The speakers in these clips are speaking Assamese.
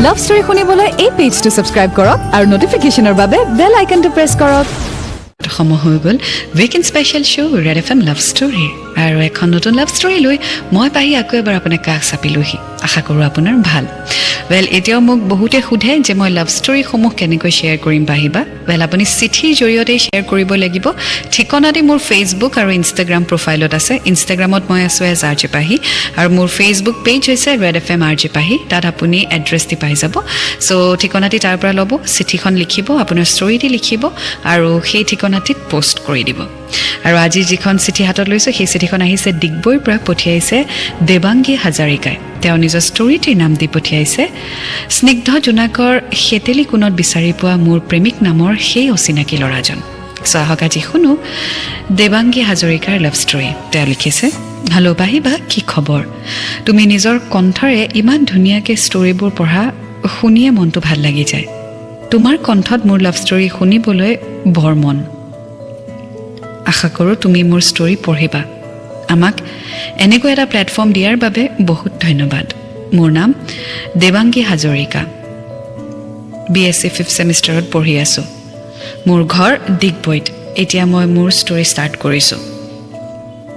লাভ ষ্টৰী শুনিবলৈ এই পেজটো সাবস্ক্ৰাইব কৰক আৰু নটিফিকেশনৰ বাবে বেল আইকনটো প্ৰেছ কৰক সময় হৈ গ'ল weekend special show' Red F M love story আৰু এখন নতুন লাভ ষ্টৰী লৈ মই পাহি আকৌ এবাৰ আপোনাক কাষ চাপিলোহি আশা কৰোঁ আপোনাৰ ভাল ৱেল এতিয়াও মোক বহুতে সোধে যে মই লাভ ষ্টৰীসমূহ কেনেকৈ শ্বেয়াৰ কৰিম পাহিবা ৱেল আপুনি চিঠিৰ জৰিয়তে শ্বেয়াৰ কৰিব লাগিব ঠিকনাটি মোৰ ফেচবুক আৰু ইনষ্টাগ্ৰাম প্ৰফাইলত আছে ইনষ্টাগ্ৰামত মই আছোঁ এজ আৰ জে পাহি আৰু মোৰ ফেচবুক পেজ হৈছে Red F M R J Pahi তাত আপুনি এড্ৰেছটি পাই যাব চ' ঠিকনাটি তাৰ পৰা ল'ব চিঠিখন লিখিব আপোনাৰ ষ্টৰীটি লিখিব আৰু সেই ঠিকনাটিত পোষ্ট কৰি দিব আৰু আজি যিখন চিঠি হাতত লৈছোঁ সেই চিঠিখন আহিছে ডিগবৈৰ পৰা পঠিয়াইছে দেৱাংগী হাজাৰিকাই তেওঁ নিজৰ ষ্টৰীটিৰ নাম দি পঠিয়াইছে স্নিগ্ধ জোনাকৰ হেতেলি কোণত বিচাৰি পোৱা মোৰ প্ৰেমিক নামৰ সেই অচিনাকি ল'ৰাজন চ' আহক আজি শুনো দেৱাংগী হাজৰিকাৰ লাভ ষ্টৰী তেওঁ লিখিছে হেল্ল' পাহিবা কি খবৰ তুমি নিজৰ কণ্ঠৰে ইমান ধুনীয়াকৈ ষ্টৰীবোৰ পঢ়া শুনিয়ে মনটো ভাল লাগি যায় তোমাৰ কণ্ঠত মোৰ লাভ ষ্টৰী শুনিবলৈ বৰ মন আশা কৰোঁ তুমি মোৰ ষ্টৰী পঢ়িবা আমাক এনেকৈ এটা প্লেটফৰ্ম দিয়াৰ বাবে বহুত ধন্যবাদ মোৰ নাম দেৱাংগী হাজৰিকা BSc 5th ছেমিষ্টাৰত পঢ়ি আছোঁ মোৰ ঘৰ ডিগবৈত এতিয়া মই মোৰ ষ্টৰী ষ্টাৰ্ট কৰিছোঁ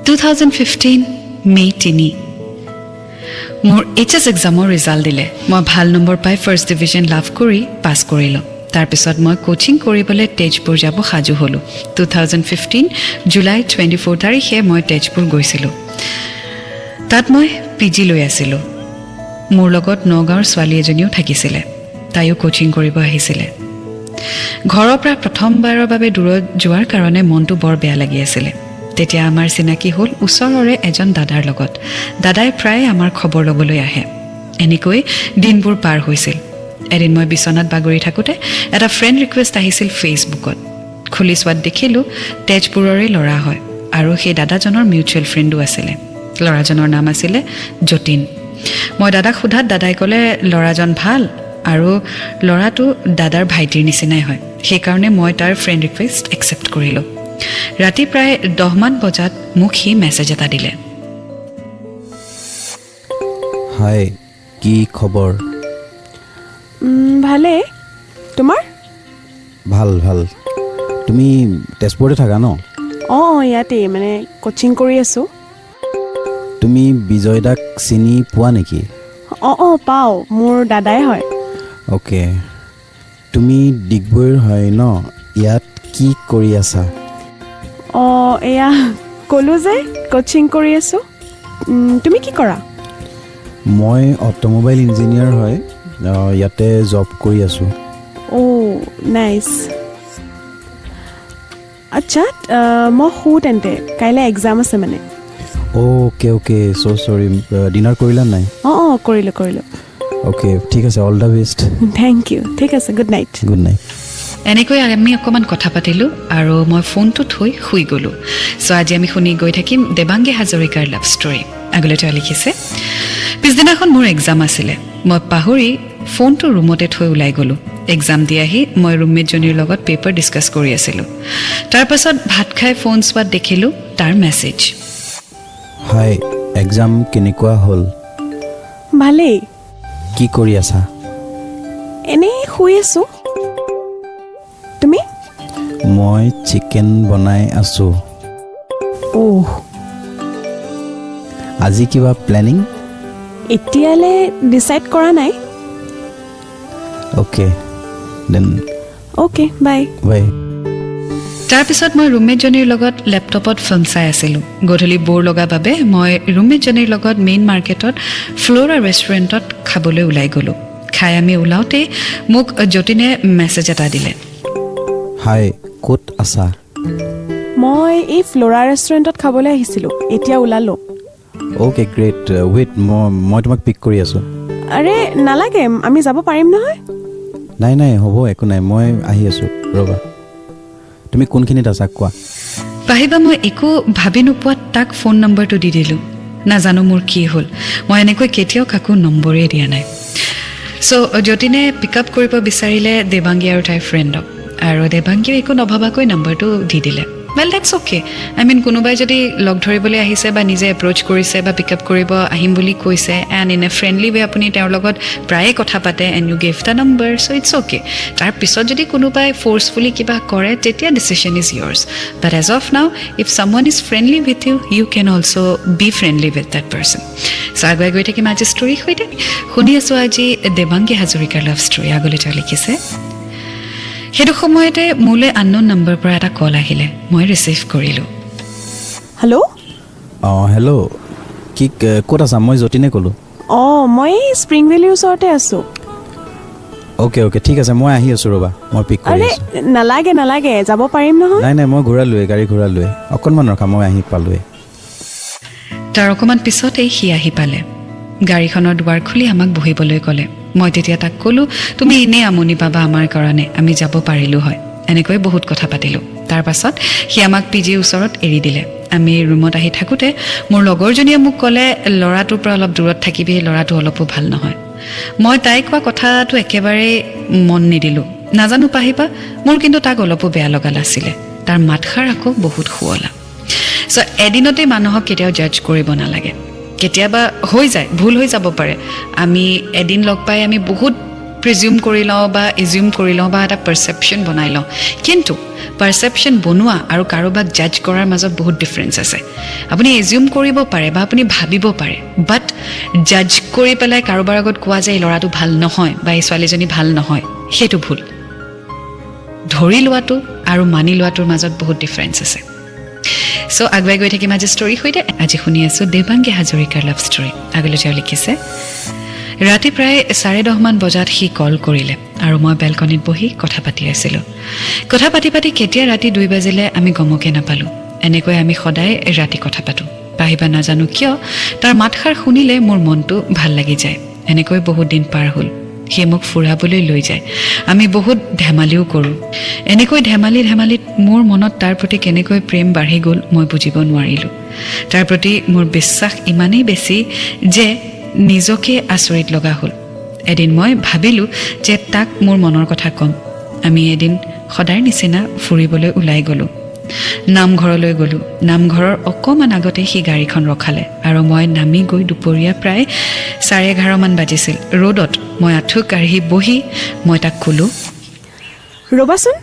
2015 মে 3 মোৰ HS এক্সামৰ ৰিজাল্ট দিলে মই ভাল নম্বৰ পাই ফাৰ্ষ্ট ডিভিজন লাভ কৰি পাছ কৰিলোঁ তাৰপিছত মই কোচিং কৰিবলৈ তেজপুৰ যাব সাজু হ'লোঁ 2015 জুলাই 24 তাৰিখে মই তেজপুৰ গৈছিলোঁ তাত মই PG লৈ আছিলোঁ মোৰ লগত নগাঁৱৰ ছোৱালী এজনীও থাকিছিলে তাইও কোচিং কৰিব আহিছিলে ঘৰৰ পৰা প্ৰথমবাৰৰ বাবে দূৰত যোৱাৰ কাৰণে মনটো বৰ বেয়া লাগি আছিলে তেতিয়া আমাৰ চিনাকি হ'ল ওচৰৰে এজন দাদাৰ লগত দাদাই প্ৰায় আমাৰ খবৰ ল'বলৈ আহে এনেকৈ দিনবোৰ পাৰ হৈছিল এদিন মই বিছনাত বাগৰি থাকোঁতে এটা ফ্ৰেণ্ড ৰিকুৱেষ্ট আহিছিল ফেচবুকত খুলি চোৱাত দেখিলোঁ তেজপুৰৰে ল'ৰা হয় আৰু সেই দাদাজনৰ মিউচুৱেল ফ্ৰেণ্ডো আছিলে ল'ৰাজনৰ নাম আছিলে যতীন মই দাদাক সোধাত দাদাই ক'লে ল'ৰাজন ভাল আৰু ল'ৰাটো দাদাৰ ভাইটিৰ নিচিনাই হয় সেইকাৰণে মই তাৰ ফ্ৰেণ্ড ৰিকুৱেষ্ট একচেপ্ট কৰিলোঁ ৰাতি প্ৰায় 10 মান বজাত মোক সি মেছেজ এটা দিলে হাই কি খবৰ ভালে তোমাৰ ভাল ভাল তুমি তেজপুৰতে থাকা ন অঁ ইয়াতে মানে কোচিং কৰি আছোঁ তুমি বিজয় দাক চিনি পোৱা নেকি অঁ পাওঁ মোৰ দাদাই হয় অ'কে তুমি ডিগবৈৰ হয় ন ইয়াত কি কৰি আছা অঁ এয়া ক'লোঁ যে কোচিং কৰি আছোঁ তুমি কি কৰা মই অট'মোবাইল ইঞ্জিনিয়াৰ হয় ইয়াতে জব কৰি আছোঁ অ' নাইচ আচ্ছা মই শুওঁ তেন্তে কাইলৈ এক্সাম আছে মানে অ'কে অ'কে চ' চৰি ডিনাৰ কৰিলা নাই অঁ কৰিলোঁ অ'কে ঠিক আছে all the best thank you ঠিক আছে গুড নাইট গুড নাইট এনেকৈ আমি অকণমান কথা পাতিলোঁ আৰু মই ফোনটো থৈ শুই গ'লোঁ চ' আজি আমি শুনি গৈ থাকিম দেৱাংগী হাজৰিকাৰ লাভ ষ্টৰী আগলৈ তেওঁ লিখিছে পিছদিনাখন মোৰ এক্সাম আছিলে মই পাহৰি ফোনটো ৰুমতে থৈ ওলাই গ'লোঁ এক্সাম দি আহি মই ৰুমমেটজনীৰ লগত পেপাৰ ডিছকাছ কৰি আছিলোঁ তাৰপাছত ভাত খাই ফোন চোৱাত দেখিলোঁ তাৰ মেছেজ হাই এক্সাম কেনেকুৱা হ'ল ভালেই কি কৰি আছা এনেই শুই আছোঁ তুমি মই চিকেন বনাই আছোঁ অ' আজি কিবা প্লেনিং এতিয়ালৈ ডিচাইড কৰা নাই okay then okay bye bye তাৰপিছত মই ৰুমমেটজনীৰ লগত লেপটপত ফিল্ম চাই আছিলোঁ গধূলি বৰ লগা বাবে মই ৰুমমেটজনীৰ লগত মেইন মাৰ্কেটত ফ্ল'ৰা ৰেষ্টুৰেণ্টত খাবলৈ ওলাই গ'লোঁ খাই আমি ওলাওঁতে মোক যতীনে মেছেজ এটা দিলে হাই ক'ত আছা মই এই ফ্ল'ৰা ৰেষ্টুৰেণ্টত খাবলৈ আহিছিলোঁ এতিয়া ওলালোঁ অ'কে গ্ৰেট ৱেইট মই তোমাক পিক কৰি আছোঁ আৰে নালাগে আমি যাব পাৰিম নহয় নাই হ'ব একো নাই মই আহি আছোঁ ৰ'বা তুমি কোনখিনিত আছা কোৱা পাহিবা মই একো ভাবি নোপোৱাত তাক ফোন নম্বৰটো দি দিলোঁ নাজানো মোৰ কি হ'ল মই এনেকৈ কেতিয়াও কাকো নম্বৰেই দিয়া নাই চ' যতীনে পিক আপ কৰিব বিচাৰিলে দেৱাংগী আৰু তাইৰ ফ্ৰেণ্ডক আৰু দেৱাংগীয়ে একো নভবাকৈ নম্বৰটো দি দিলে well that's okay I mean কোনোবাই যদি লগ ধৰিবলৈ আহিছে বা নিজে এপ্ৰ'চ কৰিছে বা পিক আপ কৰিব আহিম বুলি কৈছে and in a friendly way আপুনি তেওঁৰ লগত প্ৰায়ে কথা পাতে and you give the number so' it's okay তাৰপিছত যদি কোনোবাই ফ'ৰ্চফুলি কিবা কৰে তেতিয়া decision is yours but as of now if someone is friendly with you you can also' be friendly with that person so' আগুৱাই গৈ থাকিম আজি ষ্টৰীৰ সৈতে শুনি আছোঁ আজি দেৱাংগী হাজৰিকাৰ লাভ ষ্টৰী আগলৈ তেওঁ লিখিছে সেইটো সময়তে মোলৈ আননোন নম্বৰ পৰা এটা কল আহিলে মই ৰিচিভ কৰিলোঁ হেল্ল' অঁ হেল্ল' কি ক'ত আছা মই যতীনে ক'লোঁ অঁ মই স্প্ৰিং ভেলীৰ ওচৰতে আছোঁ অ'কে অ'কে ঠিক আছে মই আহি আছোঁ ৰ'বা মই পিক কৰি আৰে আছোঁ নালাগে যাব পাৰিম নহয় নাই নাই মই ঘূৰালোৱে গাড়ী ঘূৰালোৱে অকণমান ৰখা মই আহি পালোৱে তাৰ অকণমান পিছতেই সি আহি পালে গাড়ীখনৰ দুৱাৰ খুলি আমাক বহিবলৈ ক'লে মই তেতিয়া তাক ক'লোঁ তুমি এনেই আমনি পাবা আমাৰ কাৰণে আমি যাব পাৰিলোঁ হয় এনেকৈ বহুত কথা পাতিলোঁ তাৰ পাছত সি আমাক পি জিৰ ওচৰত এৰি দিলে আমি ৰুমত আহি থাকোঁতে মোৰ লগৰজনীয়ে মোক ক'লে ল'ৰাটোৰ পৰা অলপ দূৰত থাকিবি ল'ৰাটো অলপো ভাল নহয় মই তাই কোৱা কথাটো একেবাৰে মন নিদিলোঁ নাজানো পাহিবা মোৰ কিন্তু তাক অলপো বেয়া লগা নাছিলে তাৰ মাতষাৰ আকৌ বহুত শুৱলা চ' এদিনতে মানুহক কেতিয়াও জাজ কৰিব নালাগে কেতিয়াবা হৈ যায় ভুল হৈ যাব পাৰে আমি এদিন লগ পাই আমি বহুত প্ৰিজিউম কৰি লওঁ বা এজিউম কৰি লওঁ বা এটা পাৰচেপশ্যন বনাই লওঁ কিন্তু পাৰচেপশ্যন বনোৱা আৰু কাৰোবাক জাজ কৰাৰ মাজত বহুত ডিফাৰেঞ্চ আছে আপুনি এজিউম কৰিব পাৰে বা আপুনি ভাবিব পাৰে বাট জাজ কৰি পেলাই কাৰোবাৰ আগত কোৱা যে এই ল'ৰাটো ভাল নহয় বা এই ছোৱালীজনী ভাল নহয় সেইটো ভুল ধৰি লোৱাটো আৰু মানি লোৱাটোৰ মাজত বহুত ডিফাৰেঞ্চ আছে চ' আগুৱাই গৈ থাকিম আজি ষ্টৰীৰ সৈতে আজি শুনি আছোঁ দেৱাংগী হাজৰিকাৰ লাভ ষ্টৰী আগলৈ তেওঁ লিখিছে ৰাতি প্ৰায় 10:30 বজাত সি কল কৰিলে আৰু মই বেলকনিত বহি কথা পাতি আছিলোঁ কথা পাতি কেতিয়া ৰাতি 2 বাজিলে আমি গমকে নাপালোঁ এনেকৈ আমি সদায় ৰাতি কথা পাতোঁ পাহিবা নাজানো কিয় তাৰ মাতষাৰ শুনিলে মোৰ মনটো ভাল লাগি যায় এনেকৈ বহুত দিন পাৰ হ'ল সি মোক ফুৰাবলৈ লৈ যায় আমি বহুত ধেমালিও কৰোঁ এনেকৈ ধেমালিত মোৰ মনত তাৰ প্ৰতি কেনেকৈ প্ৰেম বাঢ়ি গ'ল মই বুজিব নোৱাৰিলোঁ তাৰ প্ৰতি মোৰ বিশ্বাস ইমানেই বেছি যে নিজকে আচৰিত লগা হ'ল এদিন মই ভাবিলোঁ যে তাক মোৰ মনৰ কথা ক'ম আমি এদিন সদায় নিচিনা ফুৰিবলৈ ওলাই গ'লোঁ নামঘৰলৈ গ'লোঁ নামঘৰৰ অকণমান আগতে সি গাড়ীখন ৰখালে আৰু মই নামি গৈ দুপৰীয়া প্ৰায় 11:30 মান বাজিছিল ৰ'দত মই আঁঠু কাঢ়ি বহি মই তাক ক'লোঁ ৰ'বাচোন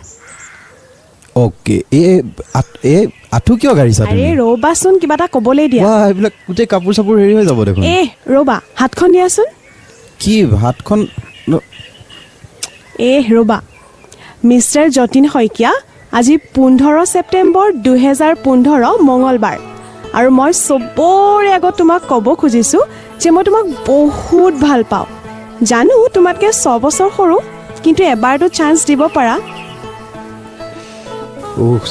অ'কে এই আঁঠু কিয় গাড়ীছা আৰে ৰ'বাচোন কিবা এটা ক'বলৈ দিয়া এইবিলাক গোটেই কাপোৰ চাপোৰ হেৰি হৈ যাব দেখোন ৰ'বা হাতখন দিয়াচোন কি হাতখন ৰ'বা মিষ্টাৰ যতীন শইকীয়া আজি 15 ছেপ্টেম্বৰ 2015 মঙলবাৰ আৰু মই চবৰে আগত তোমাক ক'ব খুজিছোঁ যে মই তোমাক বহুত ভাল পাওঁ জানো তোমাতকৈ 6 বছৰ সৰু কিন্তু এবাৰতো চান্স দিব পাৰা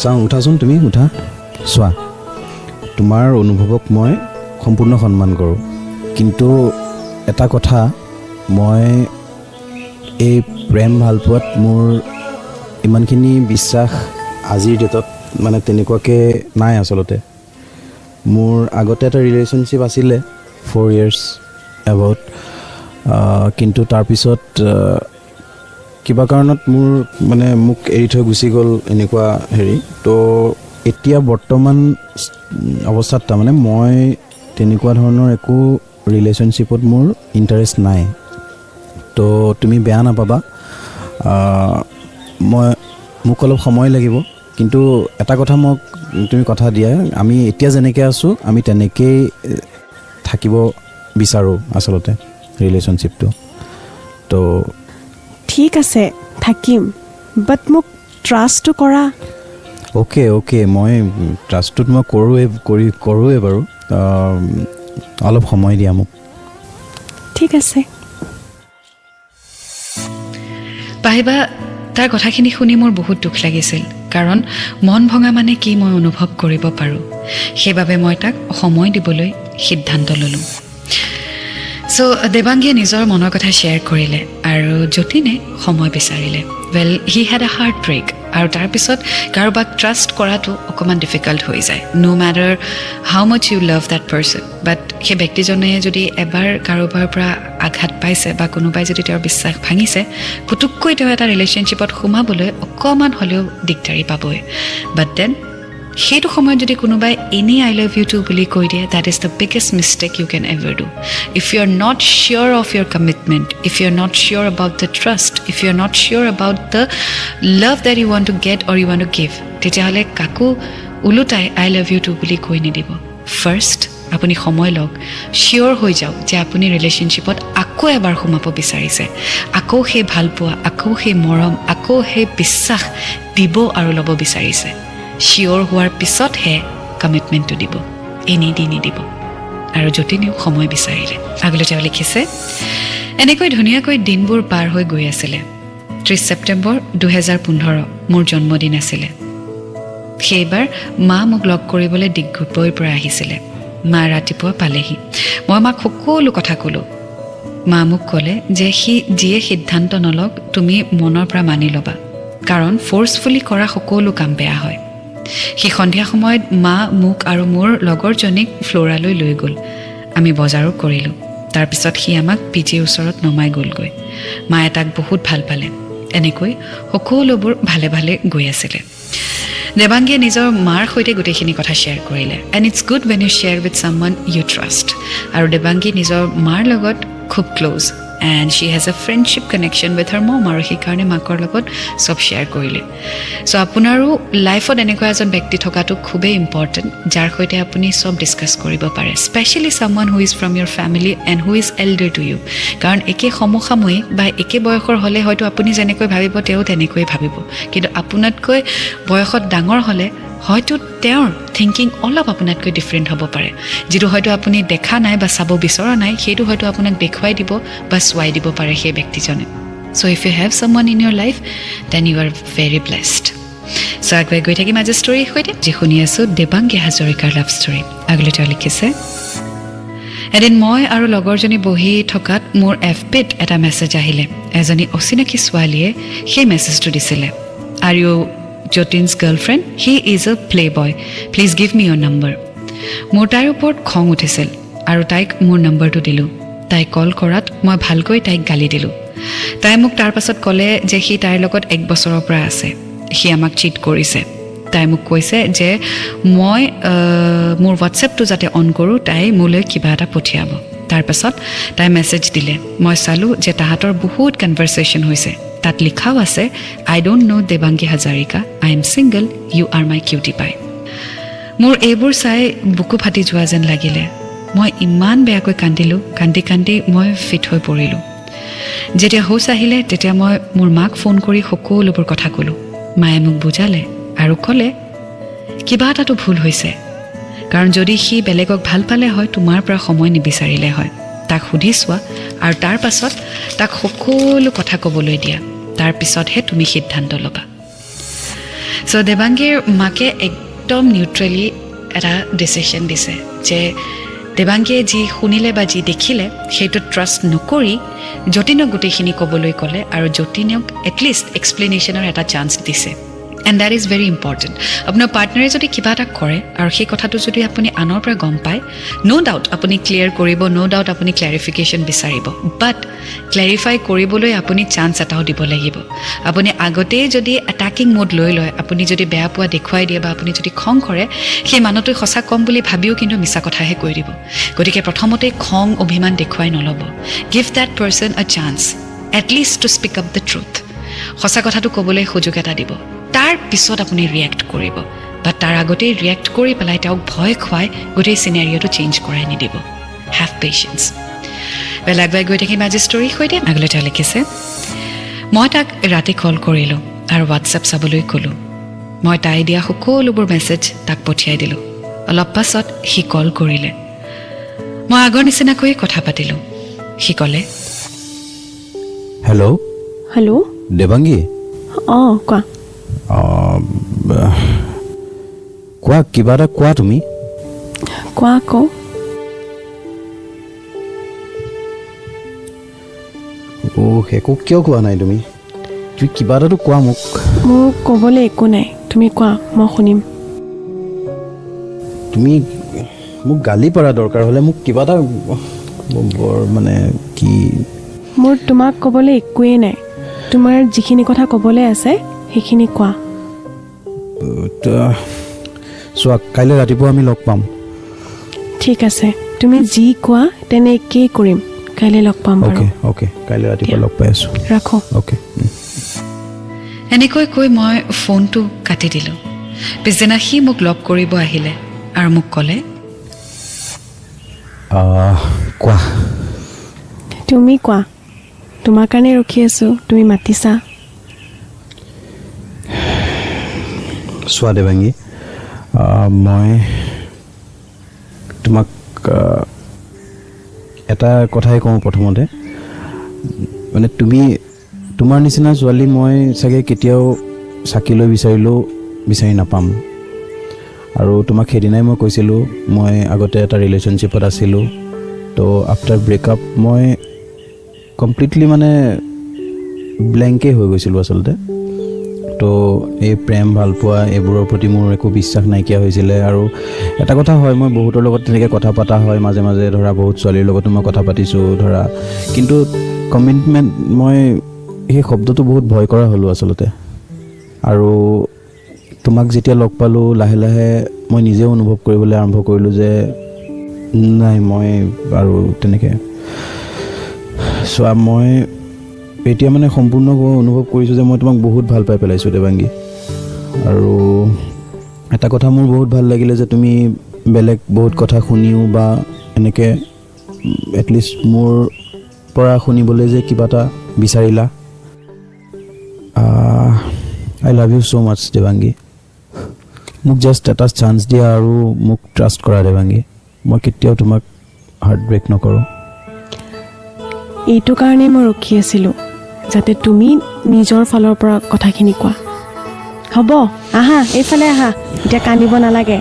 চাওঁ উঠাচোন তুমি উঠা চোৱা তোমাৰ অনুভৱক মই সম্পূৰ্ণ সন্মান কৰোঁ কিন্তু এটা কথা মই এই প্ৰেম ভালপোৱাত মোৰ ইমানখিনি বিশ্বাস আজিৰ ডেটত মানে তেনেকুৱাকৈ নাই আচলতে মোৰ আগতে এটা ৰিলেশ্যনশ্বিপ আছিলে 4 years এবাউট কিন্তু তাৰপিছত কিবা কাৰণত মোৰ মানে মোক এৰি থৈ গুচি গ'ল এনেকুৱা হেৰি তো এতিয়া বৰ্তমান অৱস্থাত তাৰমানে মই তেনেকুৱা ধৰণৰ একো ৰিলেশ্যনশ্বিপত মোৰ ইণ্টাৰেষ্ট নাই তো তুমি বেয়া নাপাবা মোক অলপ সময় লাগিব কিন্তু এটা কথা মোক তুমি কথা দিয়া আমি এতিয়া যেনেকৈ আছোঁ আমি তেনেকেই থাকিব বিচাৰোঁ আচলতে ৰিলেশ্যনশ্বিপটো তো ঠিক আছে থাকিম বাট মোক ট্ৰাষ্টটো কৰা অ'কে মই ট্ৰাষ্টটোত মই কৰোঁৱে বাৰু অলপ সময় দিয়া মোক ঠিক আছে পাহিবা তাৰ কথাখিনি শুনি মোৰ বহুত দুখ লাগিছিল কাৰণ মন ভঙা মানে কি মই অনুভৱ কৰিব পাৰোঁ সেইবাবে মই তাক সময় দিবলৈ সিদ্ধান্ত ল'লোঁ চ' দেৱাংগীয়ে নিজৰ মনৰ কথা শ্বেয়াৰ কৰিলে আৰু যতীনে সময় বিচাৰিলে well he had a heartbreak আৰু তাৰপিছত কাৰোবাক ট্ৰাষ্ট কৰাটো অকণমান ডিফিকাল্ট হৈ যায় no' matter how much you love that person but সেই ব্যক্তিজনে যদি এবাৰ কাৰোবাৰ পৰা আঘাত পাইছে বা কোনোবাই যদি তেওঁৰ বিশ্বাস ভাঙিছে পুতুককৈ তেওঁ এটা ৰিলেশ্যনশ্বিপত সোমাবলৈ অকণমান হ'লেও দিগদাৰী পাবই বাট দেন সেইটো সময়ত যদি কোনোবাই any I love you too বুলি কৈ দিয়ে that is the biggest mistake you can ever do if you are not sure of your commitment if you are not sure about the trust if you are not sure about the love that you want to get or you want to give তেতিয়াহ'লে কাকো ওলোটাই আই লাভ ইউ টু বুলি কৈ নিদিব ফাৰ্ষ্ট আপুনি সময় লওক চিয়'ৰ হৈ যাওক যে আপুনি ৰিলেশ্যনশ্বিপত আকৌ এবাৰ সোমাব বিচাৰিছে আকৌ সেই ভালপোৱা আকৌ সেই মৰম আকৌ সেই বিশ্বাস দিব আৰু ল'ব বিচাৰিছে চিয়'ৰ হোৱাৰ পিছতহে কমিটমেণ্টটো দিব এনেই দি নিদিব আৰু যতিনিও সময় বিচাৰিলে আগলৈ তেওঁ লিখিছে এনেকৈ ধুনীয়াকৈ দিনবোৰ পাৰ হৈ গৈ আছিলে 30 ছেপ্টেম্বৰ 2015 মোৰ জন্মদিন আছিলে সেইবাৰ মা মোক লগ কৰিবলৈ ডিগবৈৰ পৰা আহিছিলে মা ৰাতিপুৱা পালেহি মই মাক সকলো কথা ক'লোঁ মা মোক ক'লে যে সি যিয়ে সিদ্ধান্ত নলওক তুমি মনৰ পৰা মানি ল'বা কাৰণ ফ'ৰ্চফুলি কৰা সকলো কাম বেয়া হয় সি সন্ধিয়া সময়ত মা মোক আৰু মোৰ লগৰজনীক ফ্ল'ৰালৈ লৈ গ'ল আমি বজাৰো কৰিলোঁ তাৰপিছত সি আমাক পিজিৰ ওচৰত নমাই গ'লগৈ মায়ে তাক বহুত ভাল পালে এনেকৈ সকলোবোৰ ভালে ভালে গৈ আছিলে দেৱাংগীয়ে নিজৰ মাৰ সৈতে গোটেইখিনি কথা শ্বেয়াৰ কৰিলে and it's good when you share with someone you trust আৰু দেৱাংগী নিজৰ মাৰ লগত খুব close and she has a friendship connection with her mom আৰু সেইকাৰণে মাকৰ লগত চব শ্বেয়াৰ কৰিলে চ' আপোনাৰো লাইফত এনেকুৱা এজন ব্যক্তি থকাটো খুবেই ইম্পৰ্টেণ্ট যাৰ সৈতে আপুনি চব ডিছকাছ কৰিব পাৰে specially someone who is from your family and who is elder to you কাৰণ একে সমসাময়িক বা একে বয়সৰ হ'লে হয়তো আপুনি যেনেকৈ ভাবিব তেওঁ তেনেকৈ ভাবিব কিন্তু আপোনাতকৈ বয়সত ডাঙৰ হ'লে হয়তো তেওঁৰ থিংকিং অলপ আপোনাতকৈ ডিফাৰেণ্ট হ'ব পাৰে যিটো হয়তো আপুনি দেখা নাই বা চাব বিচৰা নাই সেইটো হয়তো আপোনাক দেখুৱাই দিব বা চোৱাই দিব পাৰে সেই ব্যক্তিজনে so' if you have someone in your life then you are very blessed so' আগুৱাই গৈ থাকিম আজি ষ্টৰীৰ সৈতে যি শুনি আছোঁ দেৱাংগী হাজৰিকাৰ লাভ ষ্টৰী আগলৈ তেওঁ লিখিছে এদিন মই আৰু লগৰজনী বহি থকাত মোৰ FBত এটা মেছেজ আহিলে এজনী অচিনাকি ছোৱালীয়ে সেই মেছেজটো দিছিলে are you Jotin's girlfriend, he is a playboy. Please give me your number. মোৰ তাইৰ ওপৰত খং উঠিছিল আৰু তাইক মোৰ নম্বৰটো দিলোঁ তাই কল কৰাত মই ভালকৈ তাইক গালি দিলোঁ তাই মোক তাৰ পাছত ক'লে যে সি তাইৰ লগত 1 বছৰৰ পৰা আছে সি আমাক চিট কৰিছে তাই মোক কৈছে যে মই মোৰ হোৱাটছএপটো যাতে অন কৰোঁ তাই মোলৈ কিবা এটা পঠিয়াব তাৰ পাছত তাই মেছেজ দিলে মই চালোঁ যে তাহাঁতৰ বহুত কনভাৰচেশ্যন হৈছে তাত লিখাও আছে I don't know' Devangi Hazarika I am single you are my cutie pie মোৰ এইবোৰ চাই বুকু ফাটি যোৱা যেন লাগিলে মই ইমান বেয়াকৈ কান্দিলোঁ কান্দি মই ফিট হৈ পৰিলোঁ যেতিয়া হোচ আহিলে তেতিয়া মই মোৰ মাক ফোন কৰি সকলোবোৰ কথা ক'লোঁ মায়ে মোক বুজালে আৰু ক'লে কিবা এটাতো ভুল হৈছে কাৰণ যদি সি বেলেগক ভাল পালে হয় তোমাৰ পৰা সময় নিবিচাৰিলে হয় তাক সুধি চোৱা আৰু তাৰ পাছত তাক সকলো কথা ক'বলৈ দিয়া তাৰ পিছতহে তুমি সিদ্ধান্ত ল'বা চ' দেৱাংগীৰ মাকে একদম নিউট্ৰেলি এটা ডিচিশ্যন দিছে যে দেৱাংগীয়ে যি শুনিলে বা যি দেখিলে সেইটো ট্ৰাষ্ট নকৰি যতিনক গোটেইখিনি ক'বলৈ ক'লে আৰু যতিনক এটলিষ্ট এক্সপ্লেনেশ্যনৰ এটা চান্স দিছে and that is very important আপোনাৰ পাৰ্টনাৰে যদি কিবা এটা কৰে আৰু সেই কথাটো যদি আপুনি আনৰ পৰা গম পায় ন' ডাউট আপুনি ক্লিয়াৰ কৰিব ন' ডাউট আপুনি ক্লেৰিফিকেশ্যন বিচাৰিব বাট ক্লেৰিফাই কৰিবলৈ আপুনি চান্স এটাও দিব লাগিব আপুনি আগতেই যদি এটাকিং মোড লৈ লয় আপুনি যদি বেয়া পোৱা দেখুৱাই দিয়ে বা আপুনি যদি খং কৰে সেই মানুহটোৱে সঁচা কম বুলি ভাবিও কিন্তু মিছা কথাহে কৈ দিব গতিকে প্ৰথমতে খং অভিমান দেখুৱাই নল'ব give that person a chance at least to speak up the truth সঁচা কথাটো ক'বলৈ সুযোগ এটা দিব তাৰ পিছত আপুনি ৰিয়েক্ট কৰিব বা তাৰ আগতেই ৰিয়েক্ট কৰি পেলাই তেওঁক ভয় খুৱাই গোটেই চিনেৰিঅ'টো চেঞ্জ কৰাই নিদিব হেভ পেচেঞ্চ বেলাগুৱাই গৈ থাকিম আজি ষ্টৰীৰ সৈতে আগলৈ তেওঁ লিখিছে মই তাক ৰাতি কল কৰিলোঁ আৰু হোৱাটছএপ চাবলৈ ক'লোঁ মই তাই দিয়া সকলোবোৰ মেছেজ তাক পঠিয়াই দিলোঁ অলপ পাছত সি কল কৰিলে মই আগৰ নিচিনাকৈয়ে কথা পাতিলোঁ সি ক'লে হেল্ল' দেৱাংগী অঁ কোৱা কোৱা কিবা এটা কোৱা তুমি কোৱা আকৌ একো কিয় কোৱা নাই তুমি কিবা এটাতো কোৱা মোক ক'বলৈ একো নাই তুমি কোৱা মই শুনিম তুমি মোক গালি পৰা দৰকাৰ হ'লে মোক কিবা এটা বৰ মানে কি মোৰ তোমাক ক'বলৈ একোৱেই নাই তোমাৰ যিখিনি কথা ক'বলৈ আছে সেইখিনি কোৱা চোৱা কাইলৈ ৰাতিপুৱা আমি লগ পাম ঠিক আছে তুমি যি কোৱা তেনে একেই কৰিম কাইলৈ লগ পাম বাৰু অ'কে কাইলৈ ৰাতিপুৱা লগ পাই আছোঁ ৰাখো অ'কে এনেকৈ কৈ মই ফোনটো কাটি দিলোঁ পিছদিনা সি মোক লগ কৰিব আহিলে আৰু মোক ক'লে কোৱা তুমি কোৱা তোমাৰ কাৰণে ৰখি আছোঁ তুমি মাতিছা চোৱা দেৱাংগী মই তোমাক এটা কথাই কওঁ প্ৰথমতে মানে তোমাৰ নিচিনা ছোৱালী মই চাগে কেতিয়াও চাকিলৈ বিচাৰিলেও বিচাৰি নাপাম আৰু তোমাক সেইদিনাই মই কৈছিলোঁ মই আগতে এটা ৰিলেশ্যনশ্বিপত আছিলোঁ তো আফটাৰ ব্ৰেকআপ মই কমপ্লিটলি মানে ব্লেংকেই হৈ গৈছিলোঁ আচলতে তো এই প্ৰেম ভালপোৱা এইবোৰৰ প্ৰতি মোৰ একো বিশ্বাস নাইকিয়া হৈছিলে আৰু এটা কথা হয় মই বহুতৰ লগত তেনেকৈ কথা পতা হয় মাজে মাজে ধৰা বহুত ছোৱালীৰ লগতো মই কথা পাতিছোঁ ধৰা কিন্তু কমিটমেণ্ট মই সেই শব্দটো বহুত ভয় কৰা হ'লোঁ আচলতে আৰু তোমাক যেতিয়া লগ পালোঁ লাহে লাহে মই নিজে অনুভৱ কৰিবলৈ আৰম্ভ কৰিলোঁ যে নাই মই আৰু তেনেকৈ চোৱা মই এতিয়া মানে সম্পূৰ্ণ অনুভৱ কৰিছোঁ যে মই তোমাক বহুত ভাল পাই পেলাইছোঁ দেৱাংগী আৰু এটা কথা মোৰ বহুত ভাল লাগিলে যে তুমি বেলেগ বহুত কথা শুনিও বা এনেকৈ এটলিষ্ট মোৰ পৰা শুনিবলৈ যে কিবা এটা বিচাৰিলা আই লাভ ইউ ছ' মাছ দেৱাংগী মোক জাষ্ট এটা চান্স দিয়া আৰু মোক ট্ৰাষ্ট কৰা দেৱাংগী মই কেতিয়াও তোমাক হাৰ্ট ব্ৰেক নকৰোঁ এইটো কাৰণে মই ৰখি আছিলোঁ যাতে তুমি নিজৰ ফালৰ পৰা কথাখিনি কোৱা হ'ব আহা এইফালে আহা এতিয়া কান্দিব নালাগে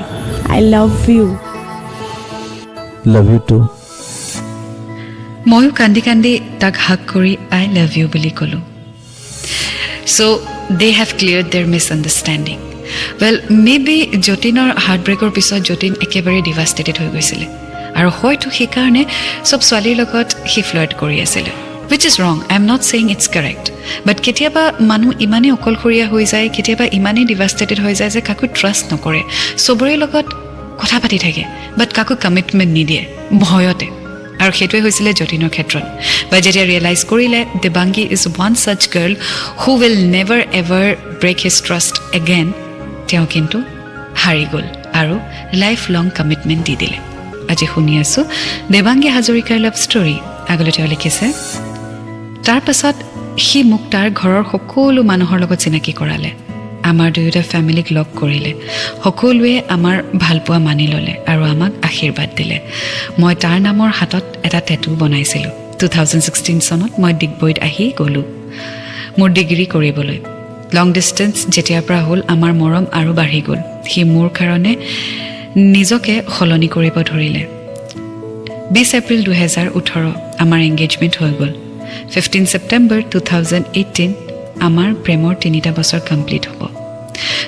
আই লাভ ইউ টু ময়ো কান্দি কান্দি তাক হাক কৰি আই লাভ ইউ বুলি ক'লোঁ so' they have cleared their misunderstanding well maybe যতীনৰ হাৰ্ট ব্ৰেকৰ পিছত যতীন একেবাৰে ডিভাষ্টেটেড হৈ গৈছিলে আৰু হয়তো সেইকাৰণে চব ছোৱালীৰ লগত সি ফ্লাৰ্ট কৰি আছিলে which is wrong. I am not saying it's correct. But কেতিয়াবা মানুহ ইমানেই অকলশৰীয়া হৈ যায় কেতিয়াবা ইমানেই ডিভাষ্টেটেড হৈ যায় যে কাকো ট্ৰাষ্ট নকৰে চবৰে লগত কথা পাতি থাকে বাট কাকো কমিটমেণ্ট নিদিয়ে ভয়তে আৰু সেইটোৱে হৈছিলে যতীনৰ ক্ষেত্ৰত বা যেতিয়া ৰিয়েলাইজ কৰিলে Devangi is one such girl who will never ever break his trust again তেওঁ কিন্তু হাৰি গ'ল আৰু লাইফ লং কমিটমেণ্ট দি দিলে আজি শুনি আছোঁ দেৱাংগী হাজৰিকাৰ লাভ ষ্টৰী আগলৈ তেওঁ লিখিছে তাৰ পাছত সি মোক তাৰ ঘৰৰ সকলো মানুহৰ লগত চিনাকি কৰালে আমাৰ দুয়োটা ফেমিলিক লগ কৰিলে সকলোৱে আমাৰ ভালপোৱা মানি ল'লে আৰু আমাক আশীৰ্বাদ দিলে মই তাৰ নামৰ হাতত এটা টেটু বনাইছিলোঁ 2016 চনত মই ডিগবৈত আহি গ'লোঁ মোৰ ডিগ্ৰী কৰিবলৈ লং ডিষ্টেঞ্চ যেতিয়াৰ পৰা হ'ল আমাৰ মৰম আৰু বাঢ়ি গ'ল সি মোৰ কাৰণে নিজকে সলনি কৰিব ধৰিলে 20 এপ্ৰিল 2018 আমাৰ এংগেজমেণ্ট হৈ গ'ল 15 ছেপ্টেম্বৰ 2018 আমাৰ প্ৰেমৰ 3টা বছৰ কমপ্লিট হ'ব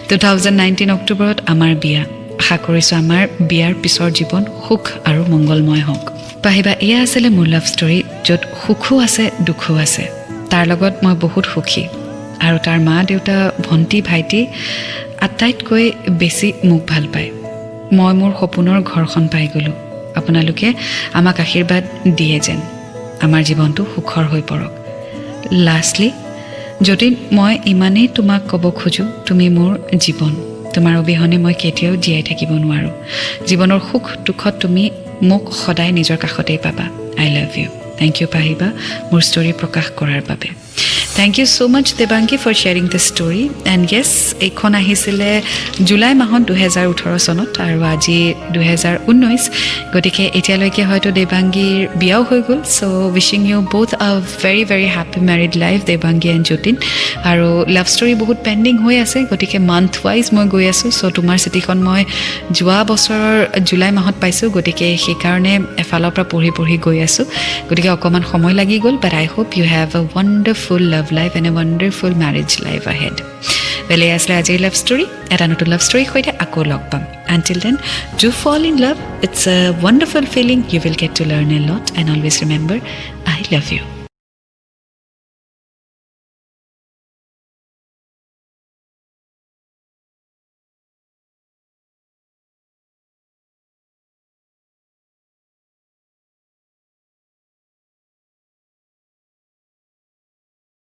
2019 অক্টোবৰত আমাৰ বিয়া আশা কৰিছোঁ আমাৰ বিয়াৰ পিছৰ জীৱন সুখ আৰু মংগলময় হওক পাহিবা এয়া আছিলে মোৰ লাভ ষ্টৰী য'ত সুখো আছে দুখো আছে তাৰ লগত মই বহুত সুখী আৰু তাৰ মা দেউতা ভণ্টি ভাইটি আটাইতকৈ বেছি মোক ভাল পায় মই মোৰ সপোনৰ ঘৰখন পাই গ'লোঁ আপোনালোকে আমাক আশীৰ্বাদ দিয়ে যেন আমাৰ জীৱনটো সুখৰ হৈ পৰক লাষ্টলি যদি মই ইমানেই তোমাক ক'ব খোজোঁ তুমি মোৰ জীৱন তোমাৰ অবিহনে মই কেতিয়াও জীয়াই থাকিব নোৱাৰোঁ জীৱনৰ সুখ দুখত তুমি মোক সদায় নিজৰ কাষতেই পাবা I love you thank you পাহিবা মোৰ ষ্টৰী প্ৰকাশ কৰাৰ বাবে Thank you so much Devangi for sharing this story and yes এইখন আহিছিলে জুলাই মাহত 2018 চনত আৰু আজি 2019 গতিকে এতিয়ালৈকে হয়তো দেৱাংগীৰ বিয়াও হৈ গ'ল so wishing you both a very very happy married life Dewangi and Jatin আৰু লাভ ষ্টৰী বহুত পেণ্ডিং হৈ আছে গতিকে মান্থ ৱাইজ মই গৈ আছোঁ so তোমাৰ চিঠিখন মই যোৱা বছৰৰ জুলাই মাহত পাইছোঁ গতিকে সেইকাৰণে এফালৰ পৰা পঢ়ি গৈ আছোঁ গতিকে অকণমান সময় লাগি গ'ল but I hope you have a wonderful love life and a wonderful marriage life ahead. Well, yes, Ajay love story. At another love story, hoite ako log pam. Until then, do fall in love. It's a wonderful feeling. You will get to learn a lot. And always remember, I love you.